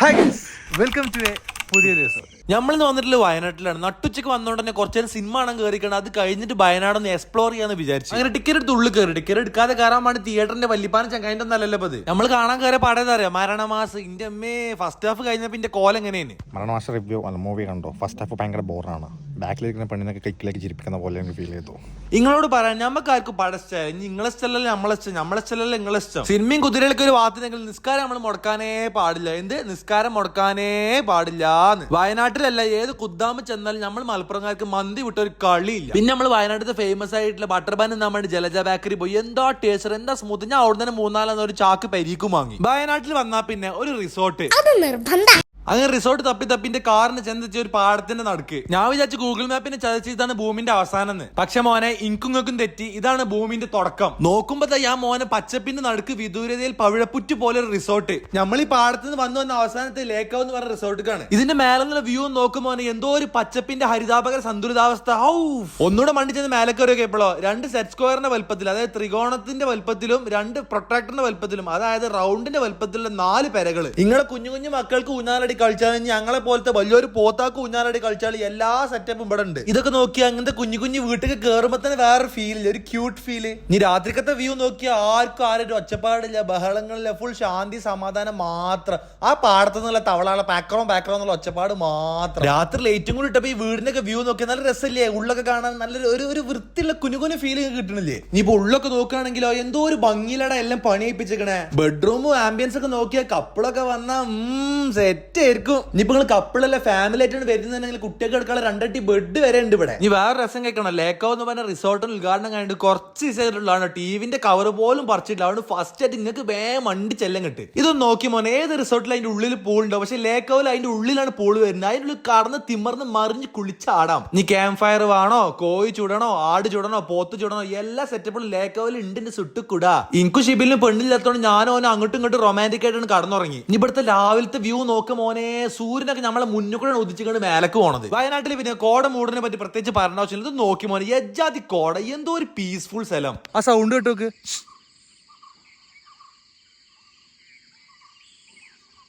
Hi guys, welcome to a പുതിയ ദിവസം. നമ്മളിന്ന് വന്നിട്ടുള്ള വയനാട്ടിലാണ്. നട്ടുച്ചയ്ക്ക് വന്നോണ്ട് തന്നെ കുറച്ചു നേരം സിനിമ കാണാൻ കയറിക്കണം. അത് കഴിഞ്ഞിട്ട് വയനാടൊന്ന് എക്സ്പ്ലോർ ചെയ്യാന്ന് വിചാരിച്ചു. അങ്ങനെ ടിക്കറ്റ് എടുത്ത് ഉള്ളിൽ കയറി. ടിക്കറ്റ് എടുക്കാതെ കയറാൻ വേണ്ടി തിയേറ്ററിന്റെ വല്ലിപ്പാനും ചങ്ങായിന്റെ ഒന്നല്ലല്ലോ അത്. നമ്മൾ കാണാൻ കയറിയ പാടേത് അറിയാം, മരണമാസം. ഇന്റെ അമ്മേ, ഫസ്റ്റ് ഹാഫ് കഴിഞ്ഞപ്പോ ഇന്റെ കോലം എങ്ങനെയാണ്? മരണമാസം റിവ്യൂ അല്ല, മൂവി കണ്ടോ? ഫസ്റ്റ് ഹാഫ് ഭയങ്കര ബോറാണ്. ബാക്കിലിരിക്കുന്ന പെണ്ണിനൊക്കെ കൈക്കിലേക്ക് ചിരിപ്പിക്കുന്ന പോലെ എനിക്ക് ഫീൽ ചെയ്തു. നിങ്ങളോട് പറയാൻ നമുക്ക് ആർക്കും പടച്ച നിങ്ങളെ ഇഷ്ടമല്ല, നമ്മളെ ഇഷ്ടം, നമ്മളെ ഇഷ്ടമല്ല നിങ്ങളെ ഇഷ്ടം. സിനിമയും കുതിരയിലൊക്കെ ഒരു വാർത്തയെങ്കിൽ നിസ്കാരം നമ്മൾ മുടക്കാനേ പാടില്ല. എന്ത് നിസ്കാരം മുടക്കാനേ പാടില്ല. വയനാട്ടിലല്ല, ഏത് കുദ്ദാമ ചെന്നാലും നമ്മൾ മലപ്പുറംകാർക്ക് മന്തി വിട്ട ഒരു കളിയില്ല. പിന്നെ നമ്മൾ വയനാട്ടിലത്തെ ഫേമസ് ആയിട്ടുള്ള ബട്ടർ ബാൻ എന്നാൻ വേണ്ടി ജലജ ബേക്കറി പോയി. എന്താ ടേസ്റ്റ്, എന്താ സ്മൂത്ത്. ഞാൻ അവിടെ തന്നെ 3-4 ഒരു ചാക്ക് പരിക്കും വാങ്ങി. വയനാട്ടിൽ വന്നാ പിന്നെ ഒരു റിസോർട്ട്, അങ്ങനെ റിസോർട്ട് തപ്പി തപ്പിന്റെ കാറിന് ചെന്നെത്തിയ ഒരു പാടത്തിന്റെ നടുക്ക്. ഞാൻ വിചാരിച്ചു ഗൂഗിൾ മാപ്പിനെ ചതിച്ച് ഇതാണ് ഭൂമിന്റെ അവസാനം. പക്ഷെ മോനെ, ഇൻകുങ്ങൾക്കും തെറ്റി. ഇതാണ് ഭൂമിന്റെ തുടക്കം. നോക്കുമ്പോ ഞാൻ മോനെ പച്ചപ്പിന്റെ നടുക്ക് വിദൂരതയിൽ പവിഴപ്പുറ്റ് പോലെ ഒരു റിസോർട്ട്. നമ്മൾ ഈ പാടത്തുനിന്ന് വന്ന അവസാനത്തെ ലേക്കാവ് എന്ന് പറഞ്ഞ റിസോർട്ടിക്കാണ്. ഇതിന്റെ മേലെന്നുള്ള വ്യൂ നോക്കുമ്പോനെ എന്തോ ഒരു പച്ചപ്പിന്റെ ഹരിതാപകര സന്തുലിതാവസ്ഥ. ഒന്നുകൂടെ മണ്ടി ചെന്ന് മേലെ കയറിയൊക്കെ എപ്പോഴോ 2 സെറ്റ് സ്ക്വയറിന്റെ വലുപ്പത്തിൽ, അതായത് ത്രികോണത്തിന്റെ വലുപ്പത്തിലും 2 പ്രൊട്രാക്ടറിന്റെ വലുപ്പത്തിലും, അതായത് റൗണ്ടിന്റെ വലുപ്പത്തിലുള്ള 4 പെരകള്. നിങ്ങളെ കുഞ്ഞു കുഞ്ഞു മക്കൾക്ക് ഊഞ്ഞാലടി കളിച്ചാൽ, ഞങ്ങളെ പോലത്തെ വലിയൊരു പോത്താക്ക് ഊഞ്ഞാലടി കളിച്ചാൽ എല്ലാ സെറ്റപ്പും ഇവിടെ ഉണ്ട്. ഇതൊക്കെ നോക്കിയാൽ അങ്ങനത്തെ കുഞ്ഞു കുഞ്ഞു വീട്ടിൽ കയറുമ്പോ തന്നെ വേറെ ഫീൽ, ഒരു ക്യൂട്ട് ഫീല്. ഇനി രാത്രിക്കത്തെ വ്യൂ നോക്കിയാൽ ആർക്കും ആരും ഒച്ചപ്പാടില്ല, ബഹളങ്ങളില്ല, ഫുൾ ശാന്തി സമാധാനം മാത്രം. ആ പാടത്തു നിന്നുള്ള തവളകളെ പാക്കറോ എന്നുള്ള ഒച്ചപ്പാട് മാത്രം. രാത്രി ലൈറ്റും കൂടി ഇട്ടപ്പോ ഈ വീടിന്റെ ഒക്കെ വ്യൂ നോക്കിയാൽ നല്ല രസമില്ലേ? ഉള്ളൊക്കെ കാണാൻ നല്ലൊരു ഒരു വൃത്തിയുള്ള കുഞ്ഞു ഫീൽ കിട്ടണില്ലേ? ഇനിയിപ്പോ ഉള്ളൊക്കെ നോക്കുകയാണെങ്കിലോ എന്തോ ഒരു ഭംഗിയിലടെ എല്ലാം പണിയിപ്പിച്ചേക്കണേ. ബെഡ്റൂമും ആംബിയൻസ് ഒക്കെ നോക്കിയാൽ കപ്പിളൊക്കെ വന്നാ സെറ്റ് ആയിരിക്കും. ഇനിയിപ്പോ നിങ്ങൾ കപ്പിളല്ല ഫാമിലി ആയിട്ടാണ് വരുന്നുണ്ടെങ്കിൽ കുട്ടികൾക്ക് എടുക്കാനുള്ള 2 ബെഡ് വരെ ഉണ്ട് ഇവിടെ. ഇനി വേറെ രസം കേൾക്കണം, ലേക്കാവ് എന്ന് പറഞ്ഞ റിസോർട്ടിന് ഉദ്ഘാടനം കഴിഞ്ഞിട്ട് കുറച്ച് ദിവസമായിട്ടുള്ളതാണ്. ടിവിന്റെ കവർ പോലും പറിച്ചിട്ടില്ല. അതുകൊണ്ട് ഫസ്റ്റ് ആയിട്ട് നിങ്ങൾക്ക് വേഗം മണ്ടി ചെല്ലം കിട്ടും. ഇതൊന്ന് നോക്കി മോനെ, ഏത് റിസോർട്ടിൽ അതിന്റെ ഉള്ളിൽ പൂൾ ഉണ്ടാവും, പക്ഷെ ലേക്കാവിൽ അതിന്റെ ഉള്ളിലാണ് പൂൾ വരുന്നത്. അതിന്റെ ഉള്ളിൽ കടന്ന് തിമർന്ന് മറിഞ്ഞ് കുളിച്ചാടാം. ഇനി ക്യാമ്പ് ഫയർ വേണോ, കോഴി ചൂടണോ, ആട് ചൂടണോ, പോത്ത് ചൂടണോ, എല്ലാ സെറ്റപ്പും ലേക്കാവിൽ ഉണ്ട്. സുട്ടുകൂടാ. ഇൻകു ഷിബിലിന് പെണ്ണില്ലാത്തോണ്ട് ഞാനോ അങ്ങോട്ടും ഇങ്ങോട്ടും റൊമാൻറ്റിക് ആയിട്ടാണ് കടന്നുറങ്ങി. ഇനി ഇവിടുത്തെ രാവിലത്തെ വ്യൂ നോക്ക് മോനെ, സൂര്യനൊക്കെ നമ്മളെ മുന്നിൽ ഉദിച്ചുകൊണ്ട് മേലക്ക് പോണത്. വയനാട്ടിൽ പിന്നെ കോട മൂടിനെ പറ്റി പ്രത്യേകിച്ച് പറഞ്ഞ ആവശ്യമില്ല. ഇത് നോക്കി മോനെ, യജാതി കോട, എന്തോ ഒരു പീസ്ഫുൾ സ്ഥലം. ആ സൗണ്ട് കേട്ടോക്ക്.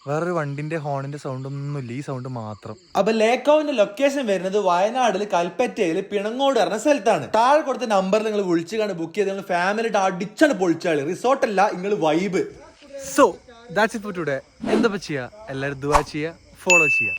വേറൊരു വണ്ടിന്റെ ഹോണിന്റെ സൗണ്ട് ഒന്നുമില്ല, ഈ സൗണ്ട് മാത്രം. അപ്പൊ ലേക്കാവിന്റെ ലൊക്കേഷൻ വരുന്നത് വയനാട്ടിൽ കൽപ്പറ്റയിൽ പിണങ്ങോട് പറഞ്ഞ സ്ഥലത്താണ്. താഴെ കൊടുത്ത നമ്പറിൽ നിങ്ങൾ വിളിച്ചു കണ്ട് ബുക്ക് ചെയ്ത് നിങ്ങൾ ഫാമിലിയായിട്ട് അടിച്ചാണ് പൊളിച്ചാളി. റിസോർട്ടല്ല, നിങ്ങൾ vibe. So that's it for today. എന്താ ചെയ്യാ, എല്ലാവരും ദുആ ചെയ്യാ, ഫോളോ ചെയ്യാ.